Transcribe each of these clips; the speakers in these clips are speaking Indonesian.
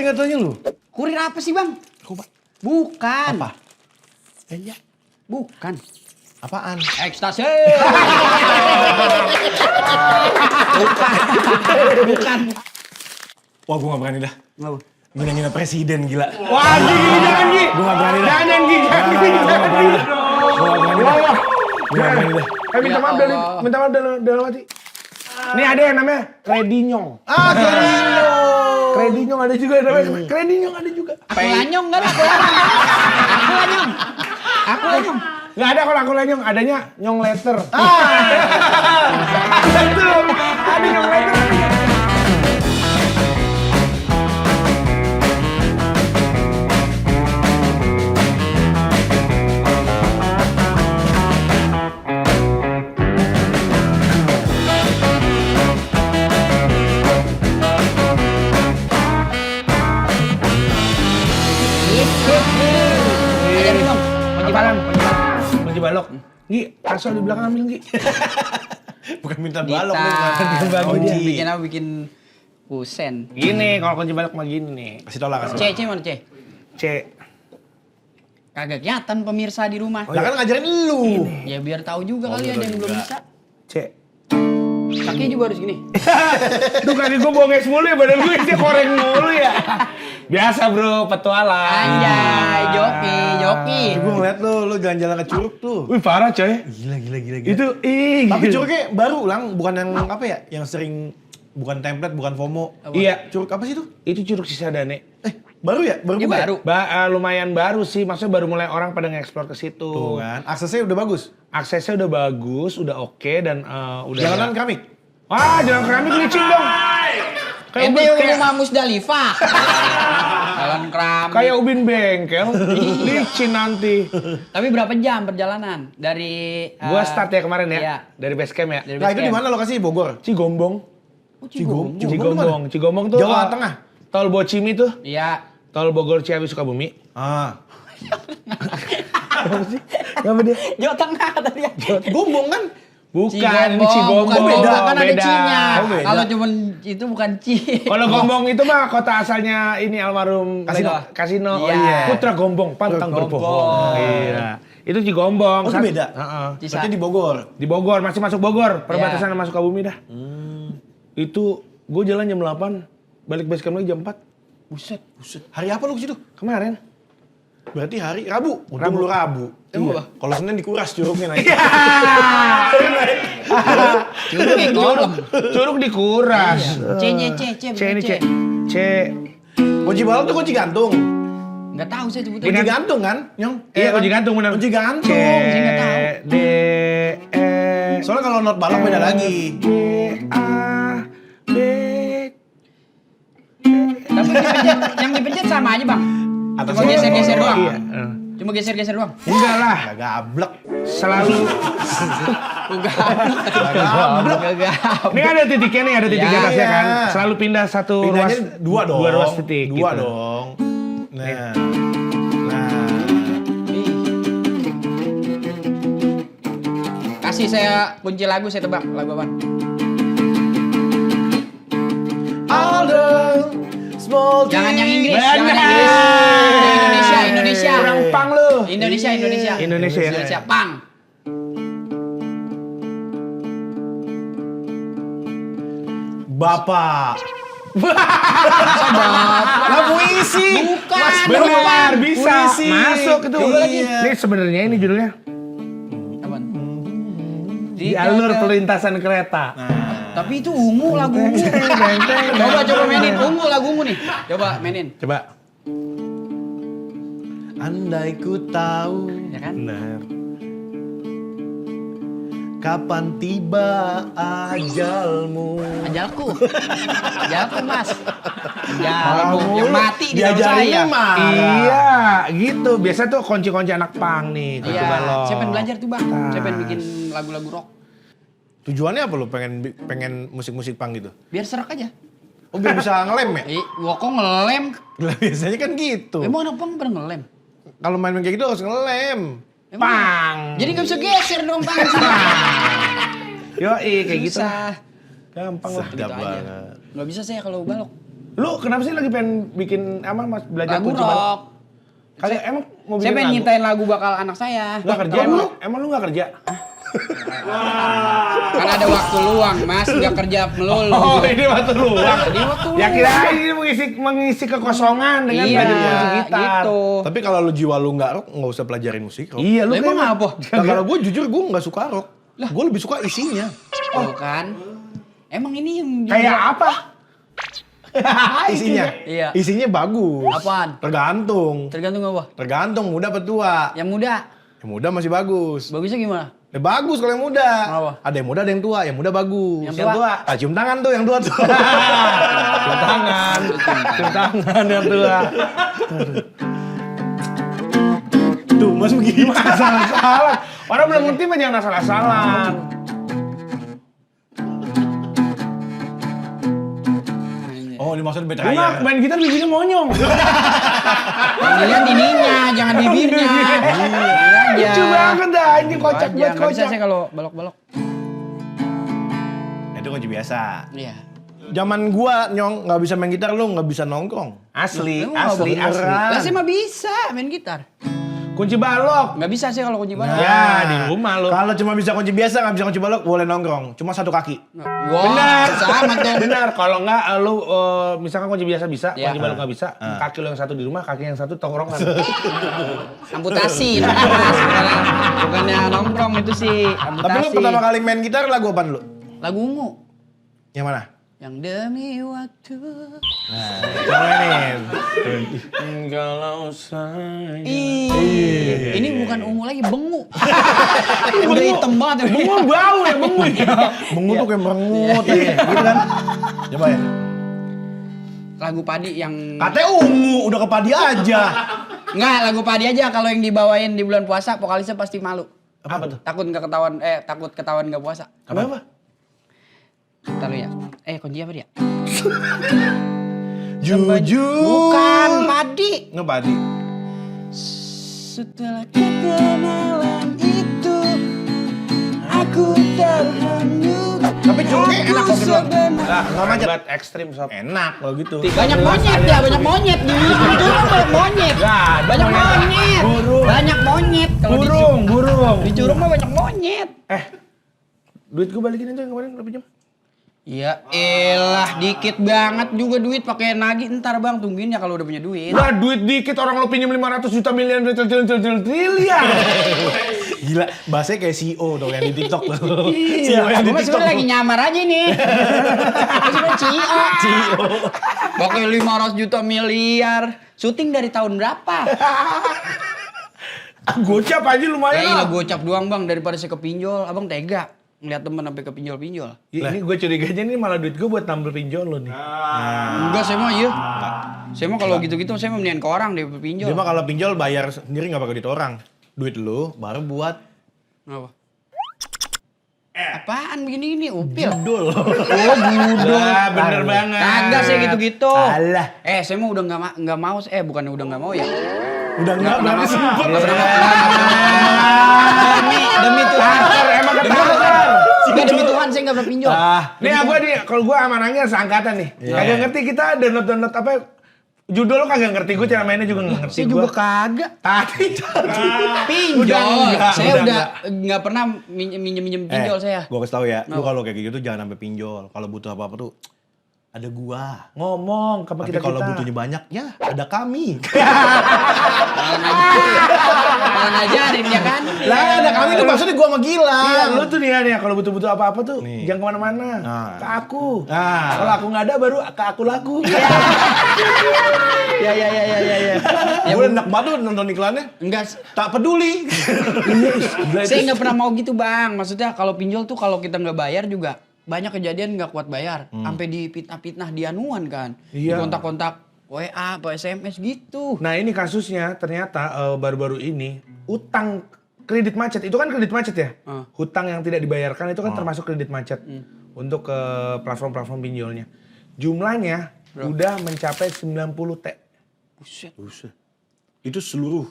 nggak tanya lu? Kurir apa sih bang? Coba. Bukan. Apa? Iya. Bukan. Apaan? Ekstasi. Bukan. Wah, gue gak berani dah. Ngapa? Ngina-ngina presiden gila. Wah, jangan Gi. Gue gak berani dah. Jangan Gi, jangan Gi. Gue gak berani dah. Gue gak berani dah. Gue gak berani dah. Minta maaf dalam hati. Nih ada yang namanya Kredinyong. Ah, Kredino. Kredinyong ada juga namanya. Kredinyong ada juga. Aku lanyong enggak lah. Aku lanyong. Aku lanyong. Nggak ada kalau aku lanyong, adanya nyong letter. Ada tuh, ada nyong letter. Ajarin dong. Apaan? Kunci balok. Gi, asal di belakang ambil Gi. Bukan minta Kita balok nih, kunci. bikin apa? Bikin kusen. Gini, kalau kunci balok mah gini nih. Kasih tau lah, kasih C, tau. C mana C? C. Kagak kelihatan pemirsa di rumah. Lah kan ngajarin lu. Ya biar tahu juga kali ada yang belum bisa. C. Kakinya juga harus gini. Duh kaki gue bonges mulu ya, badan gue isinya koreng mulu ya. Biasa bro, petualang. Anjay, joki. Gue ngeliat lu jalan-jalan ke Curug tuh. Wih parah coy. Gila. Itu, Tapi gila. Curugnya baru lang, bukan yang apa ya? Yang sering, bukan template, bukan FOMO. Iya, Curug apa sih itu? itu Curug Cisadane. Baru ya? Baru Dia buka ya? baru. Lumayan baru sih, maksudnya baru mulai orang pada nge-explore ke situ. Tuh kan, aksesnya udah bagus. Aksesnya udah bagus, udah oke dan udah. Jalanan keramik. Wah, jalan keramik licin dong. Ente kayak, rumah Musdalifah. Jalan keramik. kayak ubin bengkel, licin nanti. Tapi berapa jam perjalanan dari? Gua start ya kemarin ya, Iya. dari base camp ya. Dari Nah base itu di camp. mana lokasi? Bogor? Cigombong. Oh, Cigombong. Cigombong tuh. Jawa Tengah? Tol Bocimi tuh. Iya. Tol Bogor Ciawi Sukabumi. Ah. Apa sih? Apa dia? Jawa Tengah kata dia. Gombong kan? Bukan, ini Cigombong, Cigombong. bukan beda, kan ada Beda. C-nya. Oh, beda. Kalau cuman itu bukan C. Kalau Gombong itu mah kota asalnya ini almarhum Kasino. Iya. Putra Gombong, pantang Gombong. berbohong. Iya. Itu Cigombong. Oh itu beda? Heeh. Berarti di Bogor? Di Bogor, masih masuk Bogor. Perbatasan Iya. sama Sukabumi dah. Itu gue jalan jam 8, balik base camp lagi jam 4. Buset. Hari apa lu ke situ? Kemarin. Berarti hari Rabu. Untung lu Rabu. Emang apa? Kalau Senin dikuras curugnya naik. Curug kayak kolom. Curug dikuras. C-nya C, C ini C. C. Kunci balok tuh kunci gantung. Enggak tahu saya sebutnya. Kunci gantung kan, Nyong? Iya, kan? kunci gantung bener. Kunci C. gantung. Saya nggak tahu. D. E. Soalnya kalau not balok beda lagi. G. A. B. Tapi yang dipencet sama aja, Bang. Atas Cuma geser-geser doang. Iya. Cuma geser-geser doang. Enggak lah. Gak gablek. Selalu. Enggak. Ini ada titiknya nih, ada titik Iya. di atasnya kan. Iya. Selalu pindah satu ruas. Pindahnya dua dong. Dua ruas titik. Dua gitu. dong. Nah. Kasih saya kunci lagu, saya tebak lagu apa? All the small Jangan yang things. Inggris, jangan yang Inggris. Yang Indonesia. Kurang pang lu. Indonesia. Indonesia ya? Indonesia, pang. Bapak. Lah puisi. Bukan. Benar, bisa. Puisi. Masuk itu. Iya. Ini sebenarnya ini judulnya. Apaan? Di alur pelintasan kereta. Tapi itu ungu lagu ungu. Coba mainin ungu lagu ungu nih. Coba mainin. Coba. Andai ku tahu Ya kan? Benar. kapan tiba ajalmu. Ajalku, Mas. Ajalmu yang mati di dalam Diajarinnya saya. marah. Iya, gitu. Biasa tuh kunci-kunci anak pang nih. Iya, balok. saya pengen belajar tuh bang. Tas. Saya pengen bikin lagu-lagu rock. Tujuannya apa lu pengen musik-musik pang gitu? Biar serak aja. Oh biar bisa ngelem ya? Gua kok ngelem. Lah biasanya kan gitu. Emang anak pang pernah ngelem? Kalau main-main kayak gitu harus ngelem. Emang? Pang. Jadi nggak bisa geser dong pang. Yoi, kayak gitu. Susah. Gampang lah. Sedap Gitu aja. banget. Nggak bisa saya kalau balok. Lu kenapa sih lagi pengen bikin Mas belajar Lagu kunci balok? rock. Kalian emang mau Saya bikin pengen lagu? nyiptain lagu bakal anak saya. Nggak kerja emang lu nggak kerja? Kan ada waktu luang, Mas. Nggak kerja melulu. Oh, ini waktu luang. Ini waktu Ya luang. kirain ini mengisi kekosongan dengan Iya, belajar musik gitar. gitu. Tapi kalau lu jiwa lu nggak rock, nggak usah pelajarin musik rock. Iya, lu Lah, emang kayak apa? Nah, kalau gue jujur gue nggak suka rock. Gue lebih suka isinya. Oh kan. Emang ini yang kayak apa? Isinya. Iya. Isinya bagus. Apaan? Tergantung. tergantung apa? Tergantung muda apa tua. Yang muda. Yang muda masih bagus. Bagusnya gimana? Ya bagus kalau yang muda. Kenapa? Ada yang muda, ada yang tua. Yang muda bagus. Yang tua? Ah, cium tangan tuh yang tua tuh. Cium tangan. Cium tangan yang tua. Tuh, Mas begini. Salah-salah. Orang belum ngerti mah jangan salah-salah. Oh, dimaksud bed Lu raya. main gitar bikinnya monyong. Panggilan ininya, jangan bibirnya. Iya Lucu banget dah, anjing kocak Aja, buat nggak bisa kocak. saya kalau balok-balok. Itu kunci biasa. Iya. Zaman gua nyong nggak bisa main gitar, lu nggak bisa nongkrong. Asli, Emang asli, apa? asli. Lah saya mah bisa main gitar. Kunci balok. Nggak bisa sih kalau kunci balok. Ya, di rumah lu. Kalau cuma bisa kunci biasa, nggak bisa kunci balok, boleh nongkrong. Cuma satu kaki. Wah, Benar, sama tuh. benar. Kalau nggak lu misalkan kunci biasa bisa, Ya. kunci balok nggak bisa, kaki lu yang satu di rumah, kaki yang satu tongkrongan. Amputasi, Mas. Bukannya nongkrong itu sih, Tapi amputasi. lu pertama kali main gitar lagu apaan lu? Lagu ungu. Yang mana? Yang demi waktu. Nah, cobain. Kalau saya... Ih, ini bukan ungu lagi, bengu. Udah hitam banget ya. Bunga bau ya, bunga. Bengu tuh kayak merengut ya, gitu kan? Coba ya. Lagu padi yang... Katanya ungu, udah ke padi aja. Enggak, lagu padi aja kalau yang dibawain di bulan puasa, vokalisnya pasti malu. Apa tuh? Takut ketahuan nggak puasa. Apa? Ntar lu ya. Kunci apa dia? Jujur. Bukan padi. Nggak padi. Setelah kenalan itu, aku terhanyut. Tapi cungknya enak kok gitu. Lah, Nggak macet. buat ekstrim sob. Enak kalau gitu. Banyak monyet ya, banyak monyet di itu banyak monyet. Nggak ada Banyak monyet. monyet. Burung. Banyak monyet. Kalau di Burung. di Curug mah banyak monyet. Duit gue balikin aja yang kemarin lu pinjam. Ya elah, dikit banget juga duit pakai nagih. Ntar bang, tungguin ya kalau udah punya duit. Lah duit dikit orang lu pinjam 500 juta miliar triliun. Gila, bahasanya kayak CEO tuh yang di TikTok tuh. Iya, CEO yang di aku mah TikTok. sebenernya lagi nyamar aja nih. Aku sebenernya CEO. Pakai 500 juta miliar. Syuting dari tahun berapa? Gocap aja lumayan Ya lah. ilah gocap doang bang, daripada saya kepinjol. Abang tega ngeliat temen sampai kepinjol-pinjol. Ini gue curiganya nih malah duit gue buat nambel pinjol lo nih. Enggak, saya mah iya. Saya mah kalau gitu-gitu saya mah mendingan ke orang deh pinjol. Dia mah kalau pinjol bayar sendiri nggak pakai duit orang. Duit lu baru buat Apa? Apaan begini ini upil? judul. Oh, budol. Wah, bener banget. Kagak saya gitu-gitu. Alah. Saya mah udah nggak mau. Bukannya udah nggak mau ya. Udah enggak berarti sempet. Demi Tuhan. Emang ketakar. Enggak, demi Tuhan saya nggak pernah pinjol. Nih apa nih, kalau gue sama Nangnya seangkatan nih. Kagak ngerti kita download apa judul lo kagak ngerti, gue cara mainnya juga nggak ngerti. Saya juga kagak. Tadi. Pinjol. enggak, Saya udah udah nggak pernah minjem pinjol saya. Gua kasih tau ya, lu kalau kayak gitu jangan sampai pinjol. Kalau butuh apa-apa tuh ada gua. Ngomong sama Tapi kita kalau butuhnya banyak, ya ada kami. Malah ngajarin ya kan. Lah ada kami tuh maksudnya gua sama Gilang. Iya, lu tuh nih ya, kalau butuh-butuh apa-apa tuh Nih. jangan kemana-mana, Nah. ke aku. Nah. Kalau aku nggak ada baru ke aku laku. Ya. Ya gue enak banget tuh nonton iklannya. Enggak, Tak peduli. saya nggak pernah mau gitu bang. Maksudnya kalau pinjol tuh kalau kita nggak bayar juga banyak kejadian nggak kuat bayar. Sampai dipitnah-pitnah di anuan kan. Iya. Di kontak-kontak WA atau SMS gitu. Nah ini kasusnya ternyata baru-baru ini utang kredit macet itu kan kredit macet ya. Hutang yang tidak dibayarkan itu kan termasuk kredit macet untuk ke platform-platform pinjolnya. Jumlahnya udah mencapai 90 T. Buset. Itu seluruh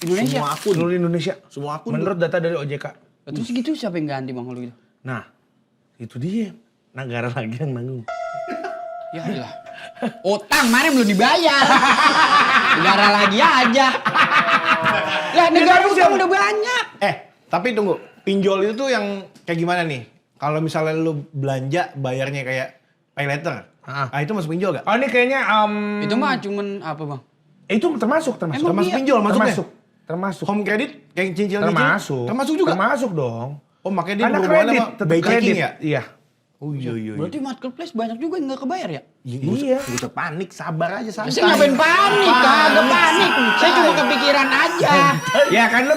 Indonesia? Semua akun. Seluruh Indonesia. Semua akun. Menurut data dari OJK. Terus gitu siapa yang ganti bang kalau gitu? Nah, itu dia. Negara lagi yang nanggung. Ya Allah. Utang mana belum dibayar. Negara lagi aja. Lah negara utang udah banyak. Tapi tunggu, pinjol itu tuh yang kayak gimana nih? Kalau misalnya lu belanja bayarnya kayak pay later, itu masuk pinjol gak? Oh ini kayaknya Itu mah cuman apa bang? itu termasuk. Emang Termasuk iya? pinjol maksudnya? Termasuk. Home credit kayak cicil Termasuk juga? Termasuk dong. Oh makanya dia Karena berhubungan kredit, sama tetap by checking kredit. ya? Iya. Oh iya. Berarti marketplace banyak juga yang nggak kebayar ya? Iya. Gak usah panik, sabar aja santai. Saya ngapain panik, kagak panik. Saya cuma kepikiran aja. Ya kan lo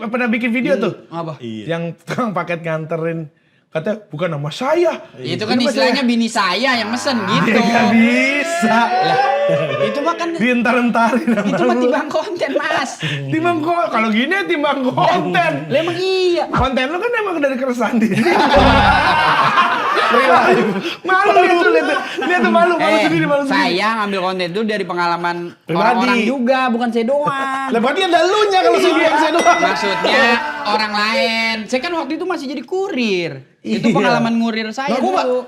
pernah bikin video tuh. Apa? Yang tukang paket nganterin. Katanya bukan nama saya. Itu kan istilahnya bini saya yang mesen gitu. Dia gak bisa. Itu mah kan Dientar-entarin. itu mah timbang konten mas. Timbang kok. Kalau gini ya timbang konten. Lah emang iya. Konten lo kan emang dari keresahan diri. Malu lihat tuh malu sendiri. Saya ngambil konten itu dari pengalaman Pribadi. orang-orang juga, bukan saya doang. Lah berarti ada lunya kalau saya doang. Maksudnya orang lain. Saya kan waktu itu masih jadi kurir. Itu pengalaman ngurir saya Lah, gua, dulu.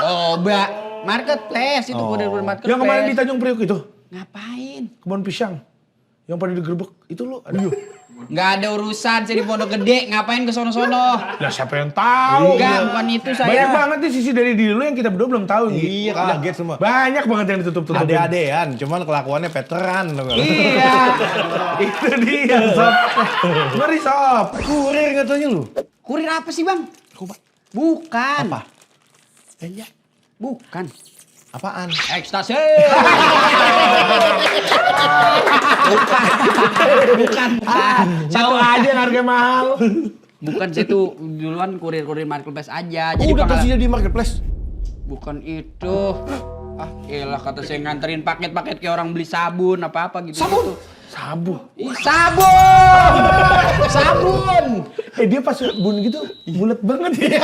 Oh, Mbak. Marketplace itu kurir marketplace. Yang kemarin di Tanjung Priok itu. Ngapain? Kebun pisang. Yang pada digerebek. Itu lo. Aduh. Nggak ada urusan saya di Pondok Gede. Ngapain ke sono-sono? Lah siapa yang tahu? Enggak, bukan itu saya. Banyak banget nih sisi dari diri lu yang kita berdua belum tahu. Iya kaget semua. Banyak banget yang ditutup-tutupin. Ade-adean, cuman kelakuannya veteran. Iya. Itu dia, Sob. Ngeri, Sob. Kurir katanya lu. Kurir apa sih, Bang? Bukan. Apa? Iya. Bukan. Apaan? Ekstasi. Bukan. Satu aja harga mahal. Bukan saya tuh duluan kurir-kurir marketplace aja. Udah tersedia di marketplace. Bukan itu. Ah, elah kata saya nganterin paket-paket kayak orang beli sabun apa-apa gitu. Sabun? Sabun. Ih, sabun! Sabun! Dia pas bun gitu bulat banget ya.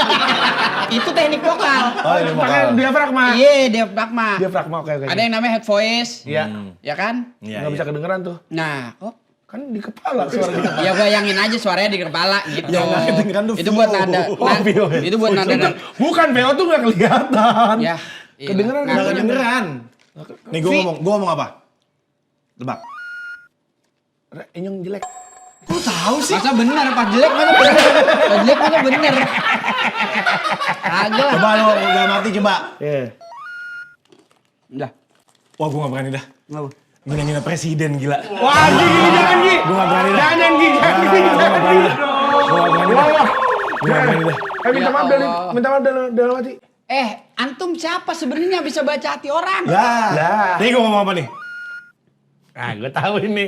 Itu teknik vokal. Oh ini Pakai vokal. diafragma. Iya, diafragma. Diafragma oke. Ada yang namanya head voice. Iya. Ya kan? Iya, Nggak bisa kedengeran tuh. Nah, kok Kan di kepala suara gitu. ya bayangin aja suaranya di kepala gitu. Ya, nggak kedengeran tuh Itu buat VO. nada. VO. Itu buat nada. Bukan VO tuh nggak kelihatan. Ya. iya. Kedengeran Nggak Nggak kedengeran. Nih gue ngomong apa? Tebak. Inyong jelek. Kok lu tahu sih? Masa bener, pas jelek masa bener. Pas jelek masa bener. Kagak lah. Coba lu udah mati coba. Iya. Udah. Wah gue gak berani dah. Kenapa? Gina-gina presiden gila. Wah, jangan Gi. Gue gak berani dah. Jangan Gi. Gue gak berani dah. Gue gak berani dah. Minta maaf Ya Allah. minta maaf dalam hati. Antum siapa sebenarnya bisa baca hati orang? Lah. Nih gue ngomong apa nih? Ah, gue tahu ini.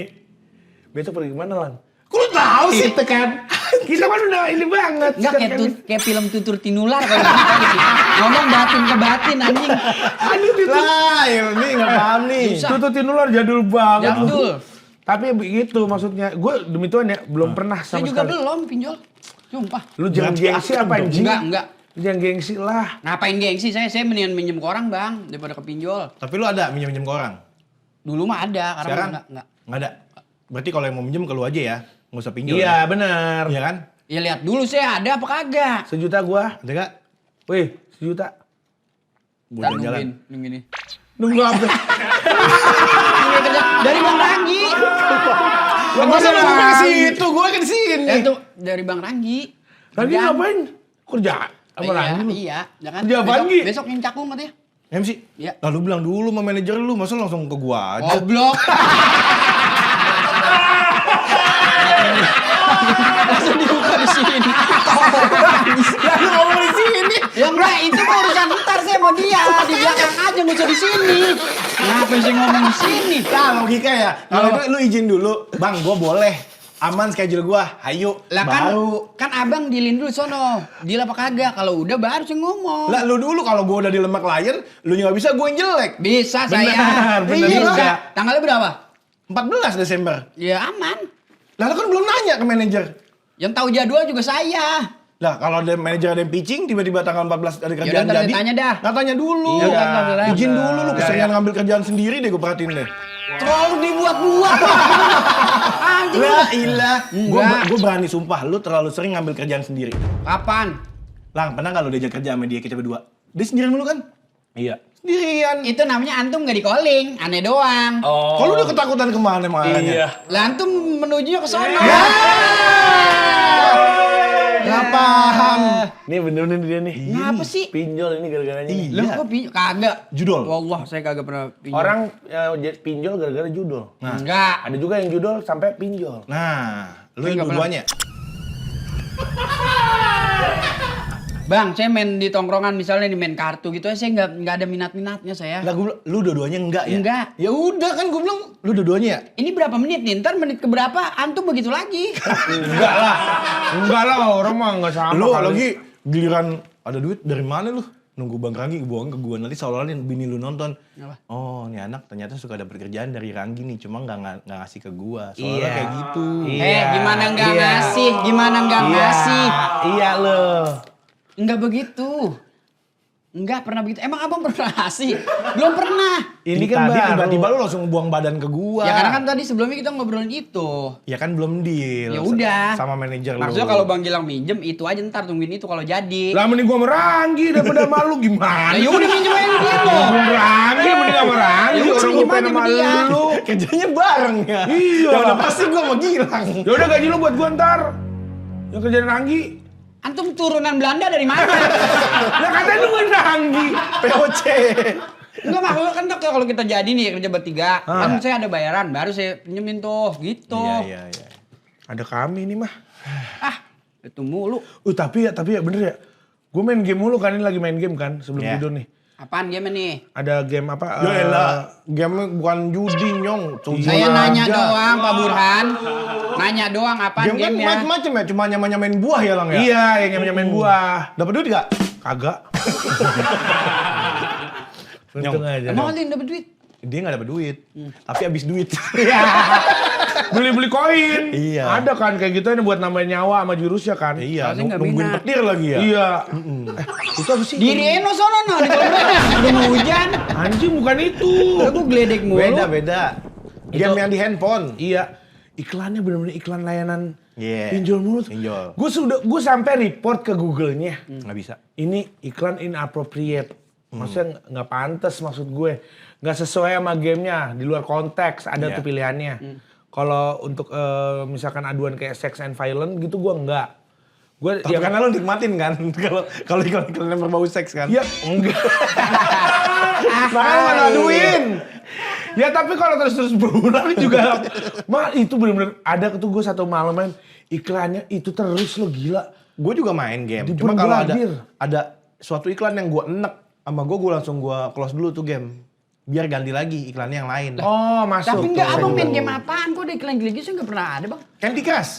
Besok pergi kemana, Lan? Kok lu tahu sih? Itu kan. Kita kan udah ini banget. Enggak kayak film tutur tinular kalau gitu. Ngomong batin ke batin anjing. Lah ini gak paham nih. Susah. Tututin ular jadul banget. Jadul. Tapi begitu maksudnya. Gue demi Tuhan ya belum pernah Saya sama juga sekali. belum pinjol. Sumpah. Lu jangan Berarti gengsi aktif apa dong. anjing? Enggak. Jangan gengsi lah. Ngapain gengsi? Saya mendingan minjem ke orang, Bang, daripada ke pinjol. Tapi lu ada minjem-minjem ke orang? Dulu mah ada, karena Sekarang? enggak. Nggak ada. Berarti kalau yang mau minjem ke lu aja ya. Nggak usah pinjol. Iya bener. Iya kan? Ya lihat dulu saya ada apa kagak. Sejuta gua. Ada gak? Wih, sejuta. Buat jalan-jalan. nungguin ini. Nunggu apa? Dari Bang Ranggi. Lah masa lu sampai ke situ? Gue kan di sini. Itu dari Bang Ranggi. Lagi Kerjaan. ngapain? Kerja. Apa Iya, lagi lu? iya. Ya kan? Kerja apaan, Gi? Besok yang cakung katanya. MC? Iya. Lalu bilang dulu sama manajer lu, masa lu langsung ke gua aja? Goblok. Langsung dibuka di sini. Lalu ngomong di sini. Ya enggak, itu mah urusan ntar saya mau dia di belakang aja nggak usah di sini. Kenapa sih ngomong di sini? Nah logika ya, kalau itu lu izin dulu, bang gua boleh. Aman schedule gua, ayo. Lah kan, baru. kan abang dealin dulu sono. Deal apa kagak? Kalau udah baru saya ngomong. Lah lu dulu kalau gua udah di lemak klien, lu nggak bisa gua yang jelek. Bisa Benar, saya. benar Bisa. juga. Tanggalnya berapa? 14 Desember. Ya aman. Lah lu kan belum nanya ke manajer. Yang tahu jadwal juga saya. Lah kalau ada manajer ada yang pitching, tiba-tiba tanggal 14 ada kerjaan ntar jadi. tanya dah. Nah, tanya dulu. Iya, ntar. Izin dulu lu, Ya, keseringan ngambil kerjaan sendiri deh gua perhatiin deh. Terlalu dibuat-buat. Anjing. Lah ilah. Enggak. Gua berani sumpah, lu terlalu sering ngambil kerjaan sendiri. Kapan? Lang, pernah nggak lu diajak kerja sama dia kita berdua? Dia sendirian mulu kan? Iya. Sendirian. Itu namanya antum nggak di calling, aneh doang. Oh. Kalau udah ketakutan kemana makanya? Iya. Lah antum menuju ke sono. Nggak paham. Nih bener nih dia nih. Ngapa sih? Pinjol ini gara-garanya. Lah kok kagak. Judul. Wallah saya kagak pernah pinjol. Orang pinjol gara-gara judul. Enggak. Ada juga yang judul sampai pinjol. Nah, lu Nggak dua-duanya. Bang, saya main di tongkrongan misalnya di main kartu gitu saya nggak ada minat-minatnya saya. Lah lu dua-duanya enggak ya? Enggak. Ya udah kan gue bilang lu dua-duanya ya? Ini berapa menit nih? Ntar menit keberapa antum begitu lagi. Enggak lah. Enggak lah, orang mah enggak sama Lu kali. lagi giliran ada duit dari mana lu? Nunggu Bang Ranggi buang ke gua nanti seolah-olah bini lu nonton. Apa? Oh, nih anak ternyata suka dapat kerjaan dari Ranggi nih, cuma nggak ngasih ke gua. Soalnya kayak gitu. Gimana nggak ngasih? Gimana nggak ngasih? Iya lo. Enggak begitu. Enggak pernah begitu. Emang abang pernah ngasih? Belum pernah. Ini kan tadi baru. tiba-tiba lu langsung buang badan ke gua. Ya karena kan tadi sebelumnya kita ngobrolin itu. Ya kan belum deal. Ya udah. Sama manajer lu. Maksudnya kalau Bang Gilang minjem itu aja ntar tungguin itu kalau jadi. Lah mending gua meranggi daripada malu gimana? Ya udah minjem aja gitu. Meranggi mending sama Ranggi. Ya udah, Orang pinjem gua pengen aja sama sama dia. lu. kerjanya bareng ya. Iya. Ya udah pasti gua mau Gilang. Ya udah gaji lu buat gua ntar. Yang kerjaan Ranggi. Antum turunan Belanda dari mana? Lah katanya lu bukan Ranggi. POC. Enggak maksudnya kan kalau kita jadi nih kerja bertiga, kan saya ada bayaran, baru saya pinjemin tuh, gitu. Iya. Ada kami nih mah. Ah, itu mulu. Tapi ya bener ya. Gue main game mulu kan, ini lagi main game kan sebelum Iya. tidur nih. Apaan game nih? Ada game apa? Ya elah, game bukan judi nyong. Saya nanya doang Pak Burhan. Nanya doang apaan Game kan gamenya. macam-macam ya, cuma nyamain buah ya Lang ya? Iya, yang main buah. Dapat duit gak? Kagak. Untung aja. Emang ada yang dapet duit? Dia gak dapat duit, tapi habis duit. Beli-beli koin. Iya. Ada kan kayak gitu buat nambahin nyawa sama jurusnya kan. Iya, Soalnya nggak nungguin minat. petir lagi ya? Iya. Itu apa sih? Diri Eno sono no, di kolam renang. Udah mau hujan. Anjing bukan itu. Lah gua geledek mulu. Beda. Game yang di handphone. Iya. Iklannya bener-bener iklan layanan Iya. pinjol mulu. Pinjol. Gue sampai report ke Google-nya. Nggak bisa. Ini iklan inappropriate. Maksudnya nggak pantas maksud gue. Nggak sesuai sama gamenya. Di luar konteks ada Iya. tuh pilihannya. Kalau untuk misalkan aduan kayak sex and violence gitu gue nggak. Gue Tapi karena lo nikmatin kan, kalau iklan yang berbau seks kan? ya enggak. Makanya lo ngaduin. Ya tapi kalau terus berulang juga. Mah itu bener-bener ada tuh gue satu malam main iklannya itu terus lo gila. Gue juga main game. Di Cuma kalau bombardir. ada suatu iklan yang gue enek sama gue langsung gue close dulu tuh game. Biar ganti lagi iklannya yang lain. Oh masuk. Tapi enggak tuh. abang main game apaan? Kok ada iklan-iklan gitu nggak pernah ada bang? Candy Crush.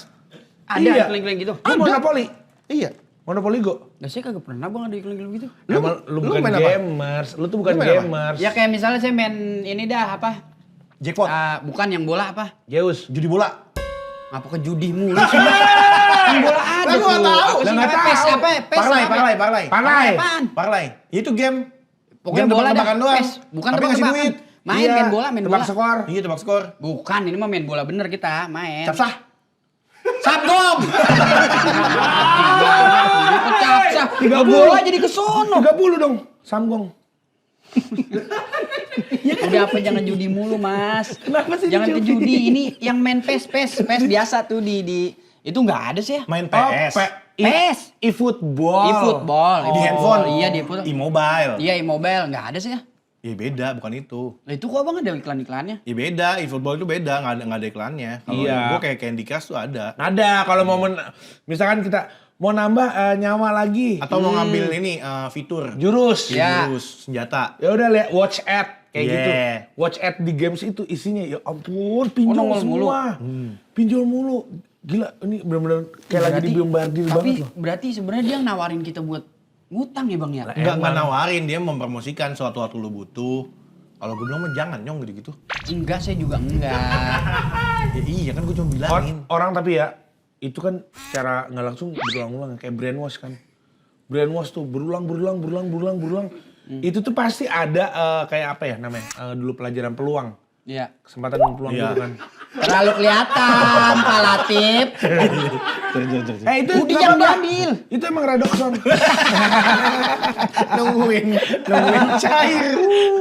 Ada Iya. iklan-iklan gitu? Lu Monopoli. Iya. Monopoli Go. Lah saya kagak pernah bang ada iklan-iklan gitu. Lu bukan main apa? gamers. Lu tuh bukan Lu main apa? gamers. Ya kayak misalnya saya main ini dah apa? Jackpot. Bukan yang bola apa? Zeus. Judi bola. Apa ke judi mulu sih? Yang bola ada Lah, tuh. gua nggak tahu. Apa Lah, sih nggak namanya? PES tahu. apa? PES Parlay. Panai. Apaan? Parlay. Itu game. Pokoknya Game bola dah. tebak-tebakan doang. PES. Bukan Tapi ngasih tebak-tebakan. duit. Main Iya, main bola, main tebak bola. skor. Iya tebak skor. Bukan, ini mah main bola bener kita, main. Capsah. Sabgom. Capsah. 30. Bola jadi ke sono. 30 dong. Samgong. Udah apa jangan judi mulu, Mas. Kenapa sih Jangan ke judi? judi. Ini yang main PES biasa tuh di itu nggak ada sih ya. Main Oh, PS. PES. E-football. E-football. Di handphone. Iya, di handphone. E-mobile. Iya, e-mobile nggak ada sih ya. Ya beda, bukan itu. Lah itu kok abang ada iklan-iklannya? Ya beda, e-football itu beda, nggak ada iklannya. Kalau Iya. gue kayak Candy Crush tuh ada. Ada kalau mau misalkan kita mau nambah nyawa lagi. Atau mau ngambil ini fitur. Jurus. Ya. Jurus, senjata. Ya udah lihat watch ad kayak Yeah. gitu. Watch ad di games itu isinya ya ampun pinjol nongol mulu. semua. Pinjol mulu. Gila ini benar-benar kayak lagi di bombardir banget Tapi loh. berarti sebenarnya dia nawarin kita buat ngutang ya bang ya? Nggak nawarin, dia mempromosikan suatu waktu lu butuh. Kalau gue bilang mah jangan nyong gitu-gitu. Enggak, saya juga enggak. Ya iya kan gue cuma bilangin. Orang tapi ya itu kan secara nggak langsung berulang-ulang kayak brainwash kan. Brainwash tuh berulang. Itu tuh pasti ada kayak apa ya namanya dulu pelajaran peluang. Iya. Kesempatan dan peluang Iya. gitu kan. Terlalu kelihatan Pak Latif. Itu Udah nggak jangan apa-apa. diambil. Itu emang Radokson. nungguin cair.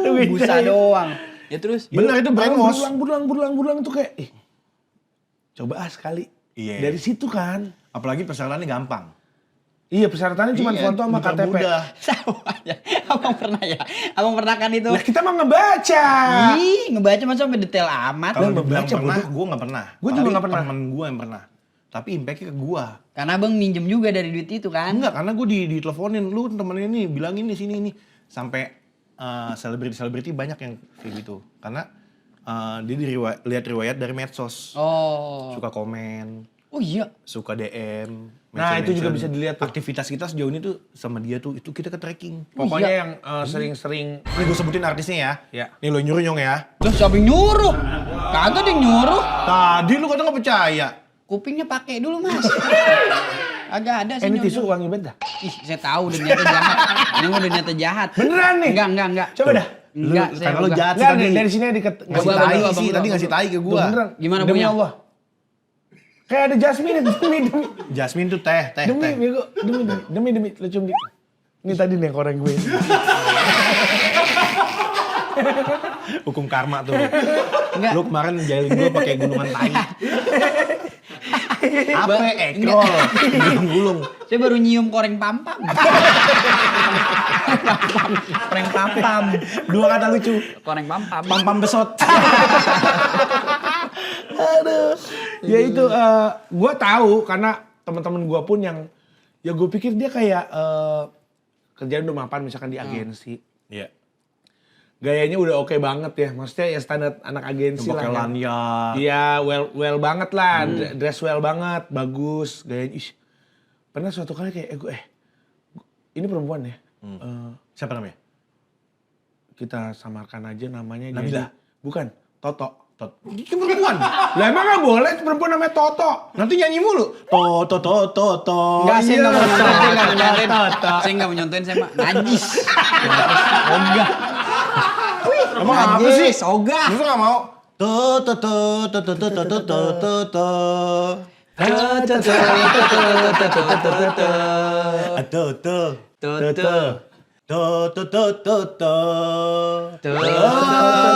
Nungguin Busa cair. doang. Ya terus. Bener itu brainwash. Berulang tuh kayak, coba sekali. Iya. Dari situ kan. Apalagi persyaratannya gampang. Iya persyaratannya cuma Iya, foto sama KTP. mudah. Sama aja. Abang pernah ya? Abang pernah kan itu? Lah kita mah ngebaca. Ih, ngebaca masa sampai detail amat. Kalau Lu dibilang baca, pernah, bodoh. gue nggak pernah. Gua juga nggak pernah. Temen gue yang pernah. Tapi impactnya ke gue. Karena abang minjem juga dari duit itu kan? Enggak, karena gue diteleponin, lu temen ini bilangin di sini ini. Sampai selebriti banyak yang kayak gitu. Karena dia lihat riwayat dari medsos. Oh. Suka komen, Oh iya. suka DM. Nah, itu juga mention. bisa dilihat tuh. Aktivitas kita sejauh ini tuh sama dia tuh, itu kita ke tracking. Pokoknya yang sering-sering. Ini gue sebutin artisnya ya. Ya. Nih lo nyuruh nyong ya. Loh siapa yang nyuruh? Kagak ada yang nyuruh. Tadi lu kata nggak percaya. Kupingnya pakai dulu mas. Agak ada sih Ini nyuruh. tisu wangi banget dah. Ih saya tahu udah niatnya jahat. Ini udah niatnya jahat. Beneran nih? Enggak. Coba dah. Enggak, Lu- saya karena lu enggak. jahat. Enggak, tadi. dari sini diket. Ngasih Coba, tai Abang, sih, Abang, tadi Abang. ngasih tai ke Tuh, gua. beneran. Gimana Demi punya? Allah. Kayak ada Jasmine, demi. Jasmine tuh teh. Demi. Lu cium di. Ini tadi nih yang koreng gue. Hukum karma tuh. Enggak. Lu kemarin jailin gua pakai gulungan tai. Apa Ba- ekrol? Gulung. Saya baru nyium koreng pampam. Koreng pampam. Dua kata lucu. Koreng pampam. Pam besot. Aduh. Ya itu gue tahu karena teman-teman gue pun yang ya gue pikir dia kayak kerjaan udah mapan misalkan di agensi. Iya. Gayanya udah oke banget ya. Maksudnya ya standar anak agensi lah. Pakai kan. lanyard. Iya, well banget lah. Dress well banget, bagus, gayanya. Ih. Pernah suatu kali kayak ini perempuan ya. Siapa namanya? Kita samarkan aja namanya Nabila? Bukan, Toto. Itu perempuan. Lah emang gak boleh perempuan namanya Toto. Nanti nyanyi mulu. To. Enggak, saya Iya. enggak mau nyontoin, saya enggak mau nyontoin, saya mah najis. Ogah. Emang apa sih? Najis, ogah. Lu nggak mau? To.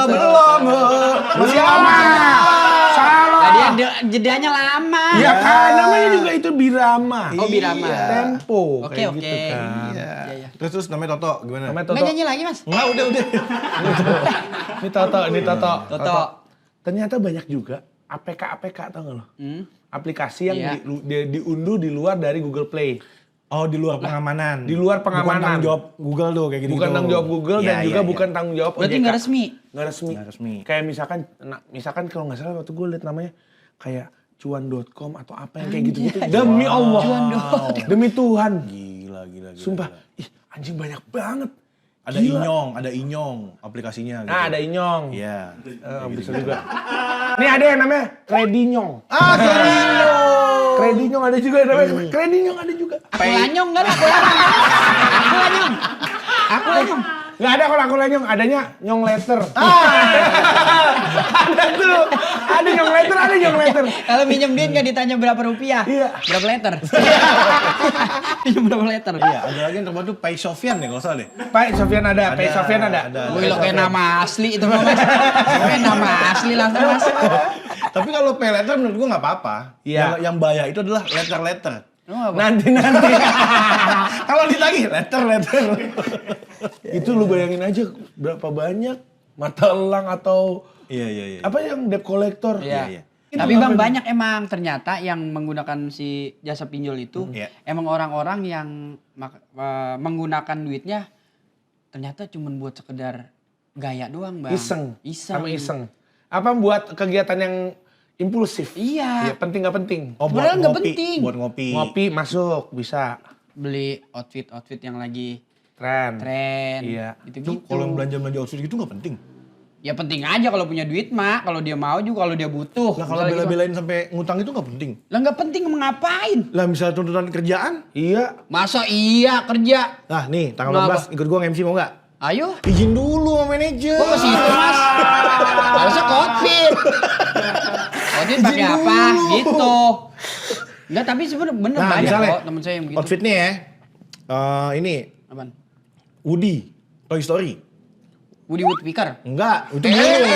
Belum. Masih lama. Salah. Nah, dia jedanya lama. Ya kan, namanya juga itu Birama. Oh, Birama. Tempo. Oke, kayak oke. gitu kan. Iya. Terus namanya Toto gimana? Namanya Toto. Nggak nyanyi lagi, Mas? Enggak, udah. Ini Toto. Toto. Ternyata banyak juga APK tau gak lo? Aplikasi yang Iya. diunduh di luar dari Google Play. Oh, di luar pengamanan. Di luar Bukan pengamanan. tanggung jawab Google tuh kayak gitu. Bukan tanggung jawab Google dan juga bukan tanggung jawab Berarti OJK. nggak resmi? Nggak resmi. Nggak resmi. Kayak misalkan kalau nggak salah waktu gue liat namanya kayak cuan.com atau apa yang kayak gitu-gitu. Demi Allah. Cuan.com. Demi Tuhan. Gila. Sumpah, ih anjing banyak banget. Ada Gila. Inyong aplikasinya gitu. Nah, ada Inyong. Iya. Bisa juga. Nih ada yang namanya Kredinyong. Kredinyong ada juga yang namanya Kredinyong ada juga. Aku lanyong nggak ada. Aku lanyong. Nggak ada kalau aku lanyong, adanya nyong letter. Ada tuh, ada nyong letter. Kalau minjem duit nggak ditanya berapa rupiah? Iya. Berapa letter? Minjem berapa letter? Iya, ada lagi yang terbaru tuh Pai Sofyan ya kalau salah deh. Pak Sofian ada, Pak Sofian ada. Wih lo kayak nama asli itu Mas. Kayak nama asli langsung Mas. Tapi kalau pay letter menurut gua nggak apa-apa. Iya. Yang bahaya itu adalah letter. Nanti. Kalau ditagih letter. Itu lu bayangin aja berapa banyak mata elang atau Iya. apa yang debt collector. Iya. Itu Tapi Bang ngapain? banyak emang ternyata yang menggunakan si jasa pinjol itu Iya. emang orang-orang yang menggunakan duitnya ternyata cuma buat sekedar gaya doang Bang. Iseng. Apa buat kegiatan yang impulsif? Iya. Ya, penting nggak penting? Oh, Sebenarnya buat nggak ngopi. penting. Buat ngopi. Ngopi masuk bisa. Beli outfit yang lagi Tren. Gitu Iya. gitu. Kalau yang belanja outfit gitu nggak penting. Ya penting aja kalau punya duit mah, kalau dia mau juga, kalau dia butuh. Lah kalau Misalnya gitu. bela-belain sampai ngutang itu nggak penting. Lah nggak penting mau ngapain? Lah misalnya tuntutan kerjaan. Iya. Masa iya kerja? Nah nih tanggal Kenapa? 14 ikut gua nge-MC mau nggak? Ayo. Izin dulu sama manajer. Kok ke situ, Mas? Harusnya ke outfit. Outfit pakai Izin apa? dulu. Gitu. Enggak, tapi sebenarnya bener Nah, banyak misalnya, kok temen saya yang begitu. outfitnya ya, ini Apaan? Woody, Toy Story. Woody Woodpecker. Enggak, itu dulu.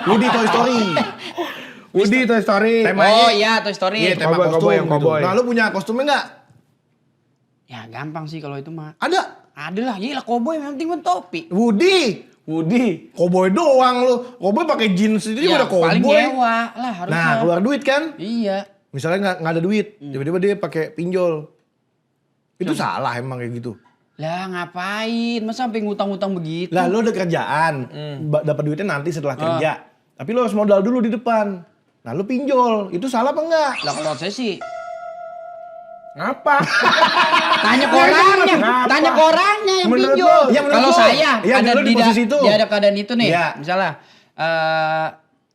Woody Toy Story. Woody Toy Story. Temanya- Oh iya, Toy Story. Iya, tema Cowboy, kostum cowboy, yang gitu. cowboy. Nah, lu punya kostumnya enggak? Ya gampang sih kalau itu mah. Ada. Ada lah, gila cowboy yang penting kan topi. Woody. Woody. Cowboy doang lu. Cowboy pakai jeans itu juga udah paling cowboy. nyewa lah harusnya. Nah, keluar duit kan? Iya. Misalnya nggak ada duit, tiba-tiba dia pakai pinjol. Itu salah emang kayak gitu. Lah ngapain? Masa sampai ngutang-ngutang begitu? Lah lu udah kerjaan, dapat duitnya nanti setelah kerja. Tapi lu harus modal dulu di depan. Nah lu pinjol, itu salah apa enggak? Lah kalau saya sih Ngapa? tanya ke orangnya, Kenapa? tanya ke orangnya yang Menurut pinjol. lo? Ya, menurut Kalau lo. saya Iya, ada dulu di posisi itu. di ada keadaan itu nih. Iya. Misalnya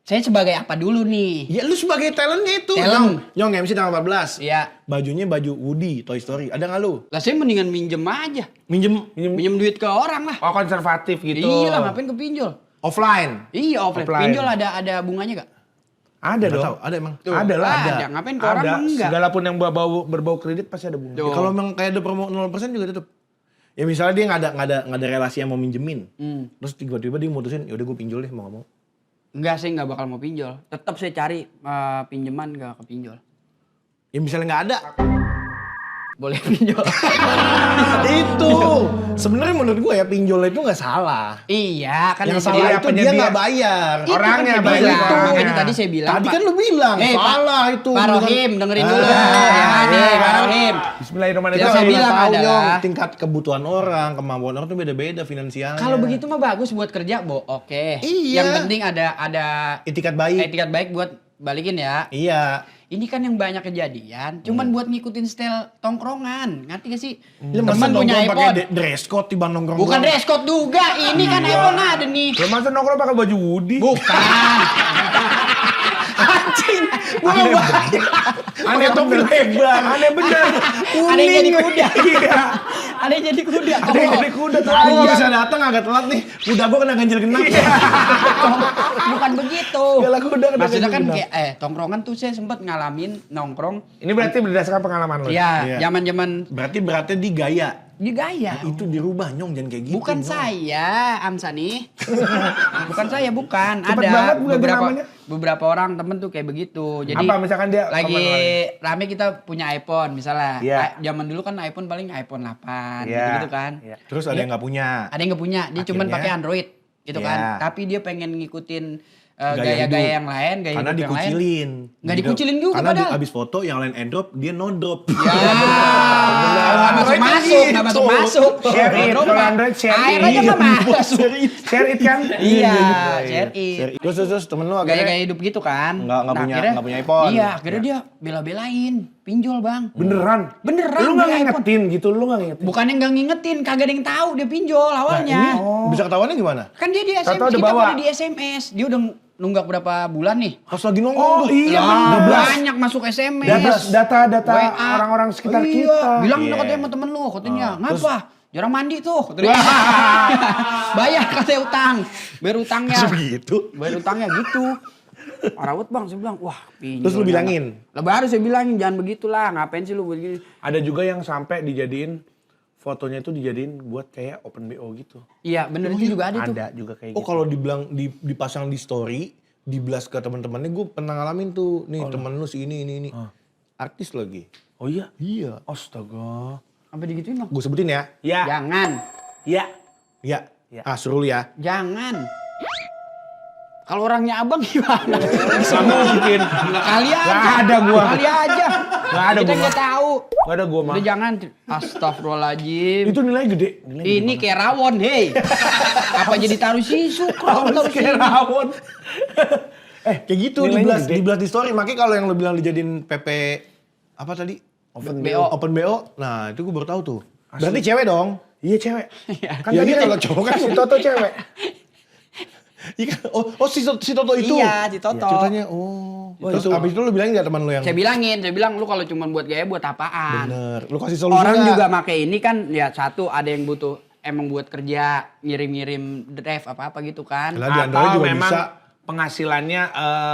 saya sebagai apa dulu nih? Ya lu sebagai talentnya itu. Talent. Nyong MC tanggal 14. Iya. Bajunya baju Woody, Toy Story. Ada nggak lu? Lah saya mendingan minjem aja. Minjem Minjem duit ke orang lah. Oh konservatif gitu. Iya lah, ngapain ke pinjol? offline. Iya, offline. Offline. Pinjol ada bunganya gak? Ada Nggak dong. tahu, ada emang. Tuh, Ada lah. ada. Ngapain ke orang Ada. mah enggak? Segala pun yang berbau kredit pasti ada bunga. Tuh. Ya, kalau memang kayak ada promo 0% juga tetep. Ya misalnya dia nggak ada relasi yang mau minjemin. Terus tiba-tiba dia mutusin, yaudah gue pinjol deh mau nggak mau. Enggak, saya nggak bakal mau pinjol. Tetap saya cari pinjaman gak ke pinjol. Ya misalnya nggak ada. Boleh pinjol. Itu sebenarnya menurut gue ya pinjol itu nggak salah. Iya, kan Yang saya salah bilang- itu dia penyedia. nggak bayar. Itu kan Orangnya saya balik bilang. orangnya. Makanya tadi saya bilang. Tadi Pak- kan lu bilang Pak- salah itu. Pak Bukan- Rohim, dengerin dulu. Ah, Ya, nih, Pak Rohim. Bismillahirrahmanirrahim. Yang Kita saya nggak bilang tahu, adalah- Nyong, tingkat kebutuhan orang, kemampuan orang tuh beda-beda finansialnya. Kalau begitu mah bagus buat kerja, oke. Iya. Yang penting ada itikat baik. etikat baik buat balikin ya. Iya. Ini kan yang banyak kejadian, cuman buat ngikutin style tongkrongan. Ngerti gak sih? Ya, masa Teman punya nongkrong pakai iPhone. dress code tiba nongkrong. Bukan doang. dress code juga. Ini kan iPhone ada nih. Lo masa nongkrong pakai baju Woody? Bukan. Anjing. Gua nggak bayar. Pakai topi lebar. Aneh bener. Ada yang jadi kuda. Iya. Ada yang jadi kuda. Ada yang jadi kuda tuh. Aku nggak bisa datang agak telat nih. Kuda gua kena ganjil genap. Bukan begitu. Segala kuda kena Maksudnya kan ganjil kayak tongkrongan tuh saya sempat ngalamin nongkrong. Ini berarti berdasarkan pengalaman lo. Ya, Iya. zaman-zaman Berarti beratnya di gaya. di gaya. Itu dirubah Nyong, jangan kayak gitu. Bukan Nyong. saya, Amsani. Bukan saya, bukan. Cepet Ada banget ganti beberapa namanya. beberapa orang temen tuh kayak begitu. Jadi Apa, misalkan dia lagi komen rame kita punya iPhone misalnya. Iya. Zaman dulu kan iPhone paling iPhone 8 Iya. gitu kan. Iya. Terus ada yang nggak punya. Ada yang nggak punya, dia cuman Akhirnya- pakai Android gitu kan. Iya. Tapi dia pengen ngikutin Gaya gaya-gaya hidup. yang lain, gaya Karena hidup yang lain. dikucilin. Nggak dikucilin juga Karena padahal. abis foto yang lain airdrop, dia no drop. Ya, nggak Android masuk, nggak gitu. masuk. Share it, Drop kalau nggak? Android share Air it. aja nggak masuk. Share it kan? Iya, share it. Terus temen lu akhirnya Gaya-gaya hidup gitu kan. Nggak punya iPhone. Iya, akhirnya dia bela-belain pinjol, Bang. Beneran? Beneran, Lu nggak beli iPhone. ngingetin gitu, lu nggak ngingetin? Bukannya nggak ngingetin, kagak ada yang tahu dia pinjol awalnya. bisa ketahuannya gimana? Kan dia di Tahu-tahu SMS, udah kita bawa. udah di SMS. Dia udah nunggak berapa bulan nih. Pas lagi nongkrong Oh, tuh. iya, Lah, 12. banyak masuk SMS. Data WA. orang-orang sekitar Iya, kita. bilang Iya. katanya sama temen lu, katanya. Ngapa? Jarang mandi tuh. Katanya. Bayar katanya utang. Bayar utangnya. Terus begitu. Bayar utangnya gitu. Parawut Bang, saya bilang, wah pinjol. Terus lu bilangin? Lah baru saya bilangin, jangan begitulah. Ngapain sih lu begini? Ada juga yang sampai dijadiin fotonya itu dijadiin buat kayak open BO gitu. Iya, bener itu juga ada tuh. Ada juga kayak Oh gitu. kalau dibilang dipasang di story, dibelas ke teman-temannya, gue pernah ngalamin tuh. Nih temen lu si ini. Artis lagi. Oh iya? Iya. Astaga. Sampai digituin Bang. Gue sebutin ya. Ya. Jangan. Ya. Ya. Ya. Ah suruh lu ya. Jangan. Kalau orangnya abang gimana? Bisa mungkin. Kali aja. Nggak ada gua. Kali aja. Nggak ada Kita gua. nggak tahu. Gak ada gua mah. Udah jangan. Astagfirullahaladzim. Itu nilai gede. Ini kayak rawon, hei. Apa jadi taruh sisu? Kalau taruh kayak sini. rawon. Kayak gitu Nilainya gede. dibelas di story. Makanya kalau yang lu bilang dijadiin PP apa tadi? Open BO. Open BO. Nah, itu gue baru tahu tuh. Berarti cewek dong. Iya cewek. Kan Ya, tadi ini kalau cowok kan si Toto cewek. Si Toto itu. Iya, si Toto. Ceritanya, terus abis itu lu bilangin gak teman lu yang... Saya bilang lu kalau cuma buat gaya buat apaan? Bener, lu kasih solusi Orang nggak? juga make ini kan ya satu ada yang butuh emang buat kerja ngirim-ngirim drive apa-apa gitu kan. Karena di Android Atau juga memang bisa. penghasilannya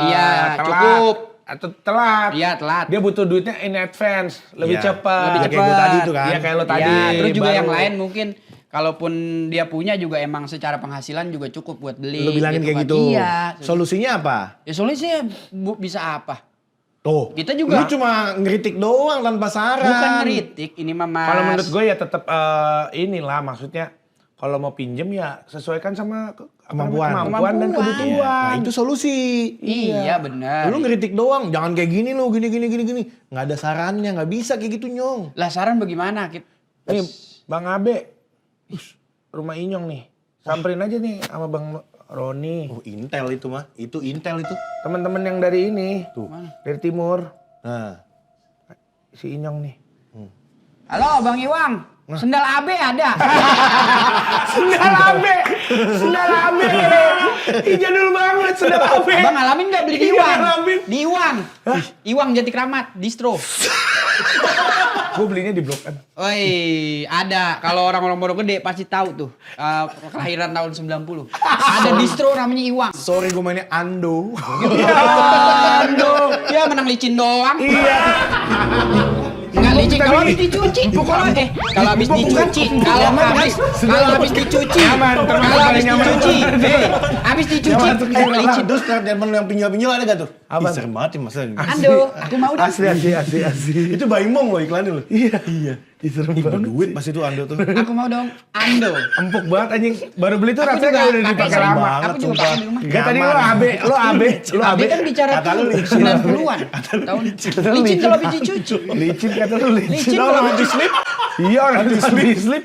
Iya, telat. cukup. Atau telat. Iya, telat. Dia butuh duitnya in advance, lebih Iya. cepat. Lebih Ya, kayak gue tadi tuh kan. Iya kayak lo tadi. Iya, terus juga baru. yang lain mungkin kalaupun dia punya juga emang secara penghasilan juga cukup buat beli. Lu bilangin kayak kan. gitu. Iya. Solusinya apa? Ya solusinya bisa apa? Tuh. Kita juga Lu cuma ngeritik doang tanpa saran. bukan ngeritik, ini mah Mas. Kalau menurut gue ya tetap inilah maksudnya kalau mau pinjem ya sesuaikan sama Kemampuan. kemampuan dan Kemampuan. kebutuhan. Nah, itu solusi. Iya, benar. Lu ngeritik doang, jangan kayak gini lu, gini. Nggak ada sarannya, nggak bisa kayak gitu Nyong. Lah saran bagaimana? Nih Bang Abe, rumah Inyong nih. Samperin aja nih sama Bang Roni. Oh Intel itu mah, itu Intel itu. Teman-teman yang dari ini, Tuh. dari timur. Nah, Si Inyong nih. Halo Bang Iwang, sendal AB ada? Sendal Abe! Sendal Abe! Ih jadul banget sendal Abe! Bang alamin nggak beli di Iya, Iwang? ngalamin. Di Iwang. Iwang Jati Kramat, distro. Gue belinya di Blok M. Woi, ada. Kalau orang-orang Pondok Gede pasti tahu tuh. Kelahiran tahun 90. Ada distro namanya Iwang. sorry gue mainnya Ando. Aduh, ya menang licin doang. Iya. Enggak licin kalau habis dicuci. Kalau habis dicuci, kalau habis dicuci. Nyaman, termasuk Kalau habis paling nyaman. dicuci. Habis dicuci. Licin. Licin. Terus teman lu yang pinjol ada gak tuh? Apa? Ih, serem banget ya masa. Ando, aku mau dong. Asli. Itu Baimong loh iklannya loh. Iya. Serem Ih, banget. berduit pas itu Ando tuh. Aku mau dong. Ando. Empuk banget anjing. Baru beli tuh Aku rasanya juga kayak udah pakai dipakai sering lama. banget, Aku juga sumpah. pakai di rumah. Enggak tadi Nyaman. lo AB. Abi kan bicara Kata lu tuh licin. 90-an. Tahun licin kalau habis dicuci. Licin kata lu licin. Licin Lo kalau orang habis slip. Iya orang habis slip.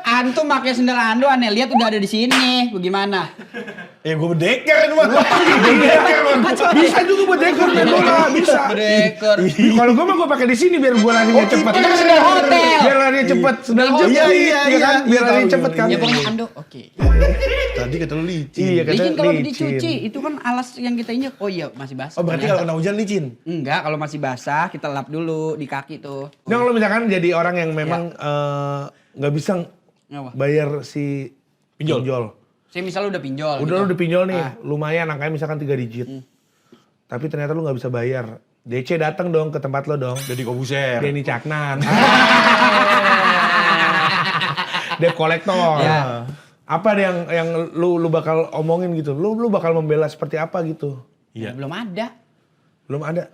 Antum pakai sendal Ando aneh lihat udah ada di sini. Bagaimana? Ya gue berdeker itu mah. Bisa juga buat dekor main bola, bisa. Breaker. Kalau gue mah gue pakai di sini biar gue larinya cepet. Itu kan sendal hotel. Biar larinya cepet. Sendal Oh, cepet. iya, kan? iya, Biar larinya tahu, cepet kan. Ya pokoknya Ando, oke. Tadi kata lu licin. Iya, kata Licin kalau licin. dicuci itu kan alas yang kita injek. Oh iya masih basah. Oh berarti kalau kena hujan licin? Enggak, kalau masih basah kita lap dulu di kaki tuh. Nah kalau misalkan jadi orang yang memang nggak bisa Apa? bayar si pinjol. Saya misalnya udah pinjol. Udah gitu. lu dipinjol nih, lumayan angkanya misalkan 3 digit. Tapi ternyata lu nggak bisa bayar. DC datang dong ke tempat lo dong. Jadi Kobuser. Denny Caknan. Debt collector. Ya. Apa deh yang lu bakal omongin gitu? Lu bakal membela seperti apa gitu? Iya. Belum ada. Belum ada.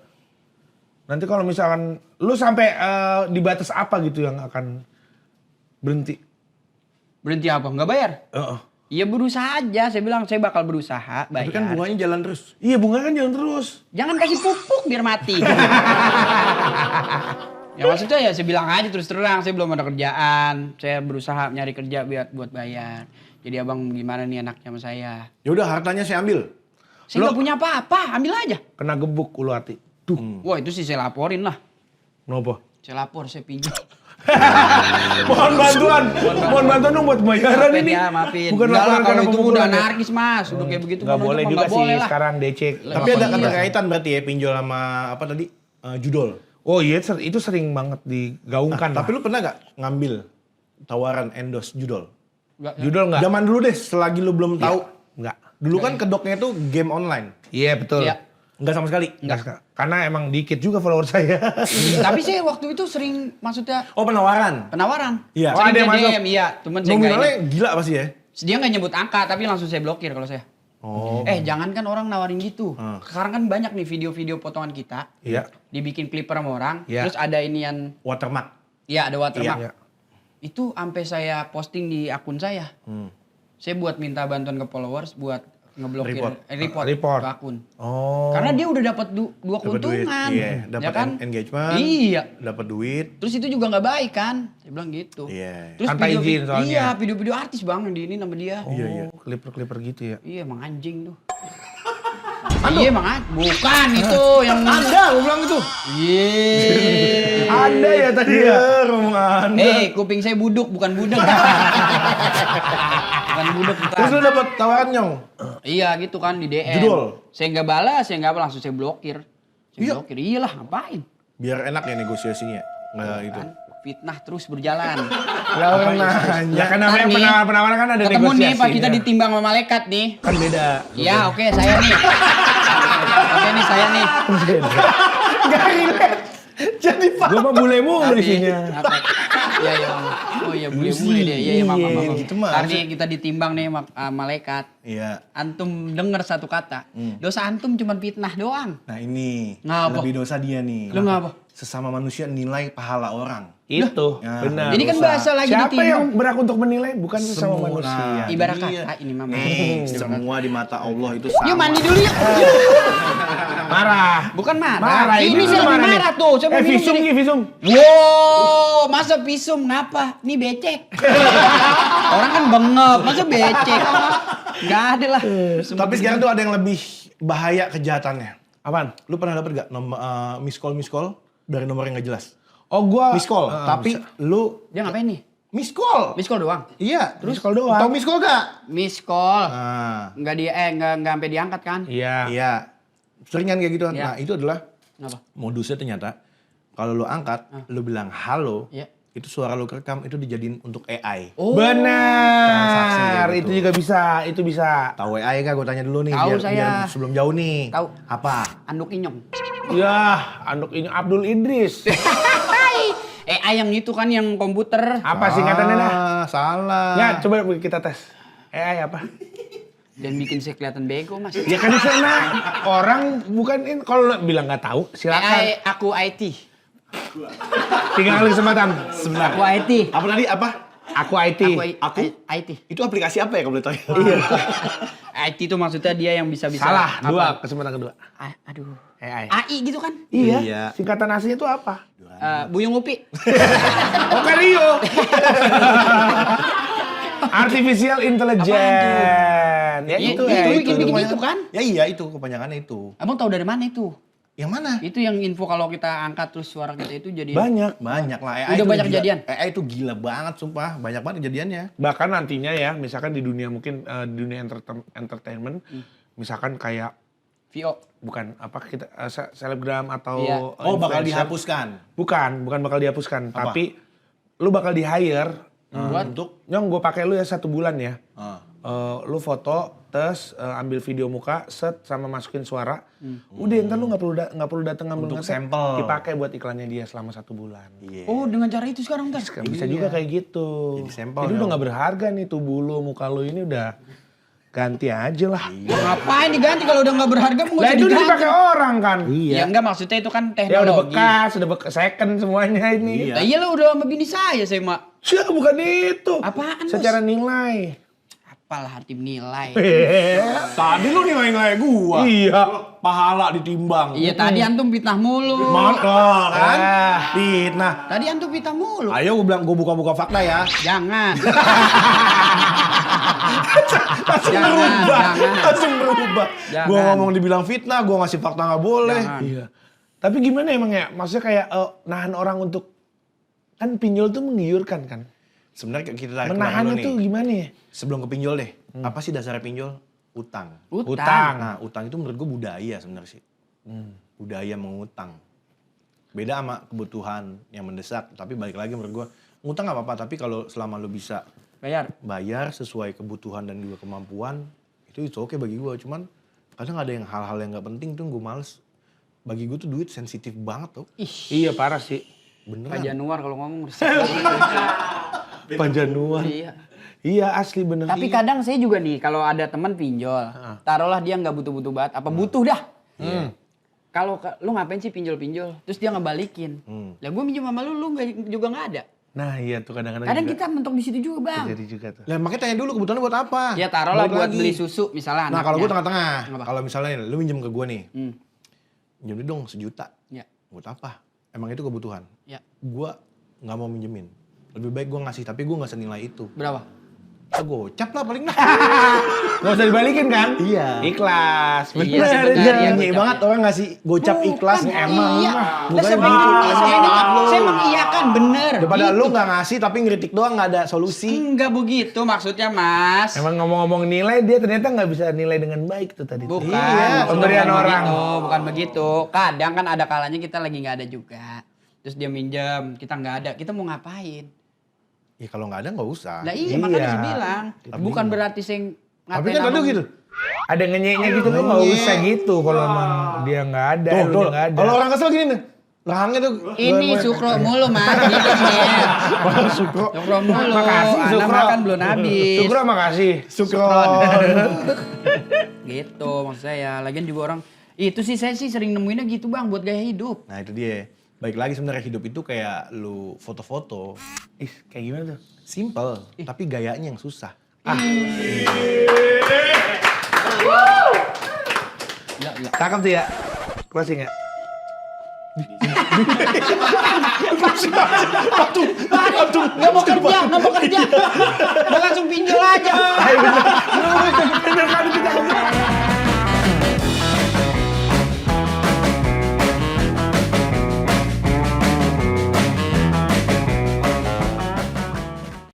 Nanti kalau misalkan lu sampai di batas apa gitu yang akan berhenti? Berhenti apa? Nggak bayar? Heeh. Iya berusaha aja. Saya bilang saya bakal berusaha bayar. Tapi kan bunganya jalan terus. Iya bunga kan jalan terus. Jangan kasih pupuk biar mati. Ya maksudnya ya saya bilang aja terus terang. Saya belum ada kerjaan. Saya berusaha nyari kerja buat bayar. Jadi abang gimana nih anaknya sama saya. Ya udah hartanya saya ambil. Saya nggak punya apa-apa. Ambil aja. Kena gebuk ulu hati. Wah itu sih saya laporin lah. Kenapa? Saya lapor, saya pinjam. Mohon bantuan dong buat bayaran Maafin ini. ya, maafin. Bukan Enggak lah laporan kalau karena itu udah pemukulan ya. anarkis mas. Udah kayak begitu. Nggak kan boleh nggak juga sih boleh lah. sekarang DC. Tapi ada Iya. keterkaitan berarti ya pinjol sama apa tadi? Judol. Oh iya itu sering banget digaungkan. Tapi lu pernah gak ngambil tawaran endorse judol? judul nggak? Zaman dulu deh, selagi lu belum tahu. Nggak. Dulu kan kedoknya tuh game online. Iya betul. Iya. Enggak sama sekali. Nggak. Karena emang dikit juga follower saya. Tapi saya waktu itu sering maksudnya Oh penawaran. penawaran. Iya. Oh, Sering ada yang DM, masuk? iya. Temen saya nggak Nominalnya ini. gila pasti ya. Dia nggak nyebut angka tapi langsung saya blokir kalau saya. Oh. Jangan kan orang nawarin gitu. Sekarang kan banyak nih video-video potongan kita. Iya. Dibikin clipper sama orang. Iya. Terus ada inian. Watermark. Ya ada watermark. Iya. Itu sampai saya posting di akun saya. Saya buat minta bantuan ke followers buat ngeblokir report ke akun. Oh. Karena dia udah dapat dua Dapat duit. keuntungan. Iya, dapat ya kan? engagement. Iya. Dapat duit. Terus itu juga nggak baik kan? Saya bilang gitu. Iya. Terus Tanpa izin soalnya. Iya, video-video artis bang yang di ini nama dia. Oh, Iya. Clipper gitu ya. Iya, emang anjing tuh. Iya, emang bukan itu yang Anda, gue bilang itu. Iya. Ada ya tadi ya. Rombongan. Kuping saya buduk bukan budak. Bukan budek, bukan. Terus lu dapet tawaran Nyong? Iya gitu kan di DM. Judul? Saya nggak balas, saya nggak apa, langsung saya blokir. Iya. Blokir, iyalah ngapain? Biar enak ya negosiasinya. Nggak itu. Kan fitnah terus berjalan. Lah kan nanya. Kan namanya Ntar nih, penawaran kan ada ketemu negosiasi. nih pas kita ditimbang sama malaikat nih. Kan beda. Iya oke saya nih. Oke nih saya nih. Gak relate. Jadi gue mah bule mulu isinya. Iya iya. Oh iya bule-bule deh. Iya iya maaf maaf. Iya, gitu mah. Ntar nih kita ditimbang nih malaikat. Iya. Antum denger satu kata. Dosa antum cuma fitnah doang. Nah ini. Ngapa? Lebih dosa dia nih. Lu ngapa? Sesama manusia nilai pahala orang. Itu, Ya, benar. Ini kan dosa. bahasa lagi Siapa ditimbang. yang berhak untuk menilai? Bukan sesama Semua. manusia. Ibarat Iya. kata ini mama. Semua di mata Allah itu sama. Yuk mandi dulu yuk. Marah. Bukan marah. Marah. Ini saya lebih nih. marah tuh. Saya mau minum visum jadi- nih, visum. Wow, masa visum ngapa? Ini becek. Orang kan bengep, masa becek? Gak ada lah. Tapi sekarang tuh ada yang lebih bahaya kejahatannya. Apaan? Lu pernah dapet gak miss call dari nomor yang gak jelas? Oh gua. Miss call, tapi lu Dia ngapain nih? miss call. Miss call doang. Iya, Miss call doang. Tau miss call gak? Miss call. Nah, Nggak sampai diangkat kan? Iya. iya. Seringan kayak gitu kan. Iya. Nah, itu adalah Kenapa? modusnya ternyata. Kalau lu angkat, lu bilang halo, Iya. itu suara lu kerekam, itu dijadiin untuk AI. Oh. Transaksi Benar. kayak Itu gitu. juga bisa. Itu bisa. Tahu AI kah? Gue tanya dulu nih, Tahu biar saya. sebelum jauh nih. Tahu. Apa? Anduk inyong. Ya, anduk ini Abdul Idris. AI yang itu kan yang komputer. Apa singkatannya dah? Salah. Ya, coba kita tes. AI apa? Dan bikin saya kelihatan bego mas. Ya kan di sana orang bukan ini kalau bilang nggak tahu silakan. AI aku IT. 3 kali kesempatan. Sebentar. Aku IT. Apa tadi? Apa? Aku IT. Aku? IT. Itu aplikasi apa ya kalau boleh tahu? Iya. IT itu maksudnya dia yang bisa-bisa. Salah. apa? Kesempatan kedua. Aduh. AI. AI gitu kan? Iya. Iya. Singkatan aslinya itu apa? Buyung Upi. Oke Rio. Artificial Intelligence. Ya Iya, itu itu ya. bikin kepanjangan. itu kan? Ya iya itu kepanjangannya itu. Abang tahu dari mana itu? Yang mana? Itu yang info kalau kita angkat terus suara kita itu jadi Banyak. Banyak lah. Udah itu banyak gila. kejadian? AI itu gila banget sumpah. Banyak banget kejadiannya. Bahkan nantinya ya, misalkan di dunia mungkin di dunia entertainment, misalkan kayak VO. bukan apa kita selebgram atau Iya. Oh bakal influencer. dihapuskan. Bukan bakal dihapuskan, Apa? tapi lu bakal di hire Untuk Nyong gue pakai lu ya 1 bulan ya. ah. Lu foto, terus ambil video muka, set sama masukin suara. Udah ntar lu nggak perlu datang ngambil Untuk ngetek, sampel. dipakai buat iklannya dia selama 1 bulan. Iya. Oh, dengan cara itu sekarang ntar. Bisa juga kayak gitu. Jadi sampel Jadi udah dong. nggak berharga nih tubuh lu, muka lu ini udah ganti aja lah. Ngapain diganti kalau udah nggak berharga mau Lah itu udah diganti? dipakai orang kan. Ya enggak maksudnya itu kan Ya udah teknologi. bekas, udah second semuanya ini. Iya. Lah iya lah udah sama bini saya Mak. Siapa bukan itu? Apaan, Bos? Secara nilai. Apalah arti nilai. Tadi lu nilai-nilai gua. Iya. Pahala ditimbang. Iya tadi antum fitnah mulu. Mantap kan? Ah. Fitnah. Tadi antum fitnah mulu. Ayo gua buka-buka fakta ya. Jangan. Langsung Jangan, berubah. jangan. Langsung berubah. Jangan. Gua ngomong dibilang fitnah, gua ngasih fakta nggak boleh. Jangan. Iya. Tapi gimana emang ya? Maksudnya kayak nahan orang untuk kan pinjol tuh menggiurkan kan. Sebenarnya kita tarik Menahannya dulu tuh nih. gimana ya? Sebelum ke pinjol deh. Apa sih dasarnya pinjol? Utang. Utang. Nah, utang itu menurut gua budaya sebenarnya sih. Budaya mengutang. Beda sama kebutuhan yang mendesak. Tapi balik lagi menurut gua, ngutang nggak apa-apa. Tapi kalau selama lu bisa bayar sesuai kebutuhan dan juga kemampuan, itu oke bagi gua. Cuman kadang ada yang hal-hal yang nggak penting tuh gue males. Bagi gue tuh duit sensitif banget tuh. Iya parah sih. Pak Beneran. Januar kalau ngomong resep. Pak Januar. Iya. Iya asli bener. Tapi kadang saya juga nih kalau ada teman pinjol, taruhlah dia nggak butuh-butuh banget, apa butuh dah. Kalau lu ngapain sih pinjol-pinjol, terus dia ngebalikin. Lah gue minjem sama lu juga nggak ada. Nah iya tuh kadang-kadang Kadang juga kita mentok di situ juga bang. terjadi juga tuh. Lah makanya tanya dulu kebutuhannya buat apa? Ya taruhlah Balik buat lagi. beli susu misalnya. Nah kalau gue anaknya. tengah-tengah, Kenapa? kalau misalnya lu minjem ke gue nih, Hmm. minjem dulu dong 1 juta. Ya. Buat apa? Emang itu kebutuhan. Ya. Gue nggak mau minjemin. Lebih baik gue ngasih, tapi gue nggak senilai itu. Berapa? Gocap lah paling. Nggak usah dibalikin kan? Iya. Ikhlas. Iya, Bener. sebenarnya. Iya, Iya, nyanyi gocap. banget orang ngasih gocap ikhlas emang. Iya. Lah Bukan saya mengiyakan bener. Daripada Gitu. lu nggak ngasih tapi ngeritik doang nggak ada solusi. Enggak begitu maksudnya, Mas. Emang ngomong-ngomong nilai, dia ternyata nggak bisa nilai dengan baik tuh tadi. Bukan, Iya, pemberian bukan orang. begitu, bukan begitu. Kadang kan ada kalanya kita lagi nggak ada juga. Terus dia minjem, kita nggak ada, kita mau ngapain? Ya kalau nggak ada nggak usah. Lah iya, Iya. makanya saya bilang. Bukan berarti saya Tapi kan tadi gitu. Ada ngenyeknya gitu lu nggak usah gitu kalau emang dia nggak ada, Tuh, lu tuh. nggak ada. Kalau orang kesel gini nih. Rahangnya tuh. Ini sukro mulu, Mas. Gitu, nih. Sukro. Sukro mulu. Makasih, Anak Sukro. makan belum habis. Syukur makasih. Sukro. Gitu maksud saya. Lagian juga orang, itu sih saya sih sering nemuinnya gitu Bang, buat gaya hidup. Nah itu dia. Baik lagi sebenarnya hidup itu kayak lu foto-foto. Ih, kayak gimana tuh? Simple, tapi gayanya yang susah. Ya, ya. Cakep tuh ya. Closing ya. Nggak mau kerja. Mau langsung pinjol aja.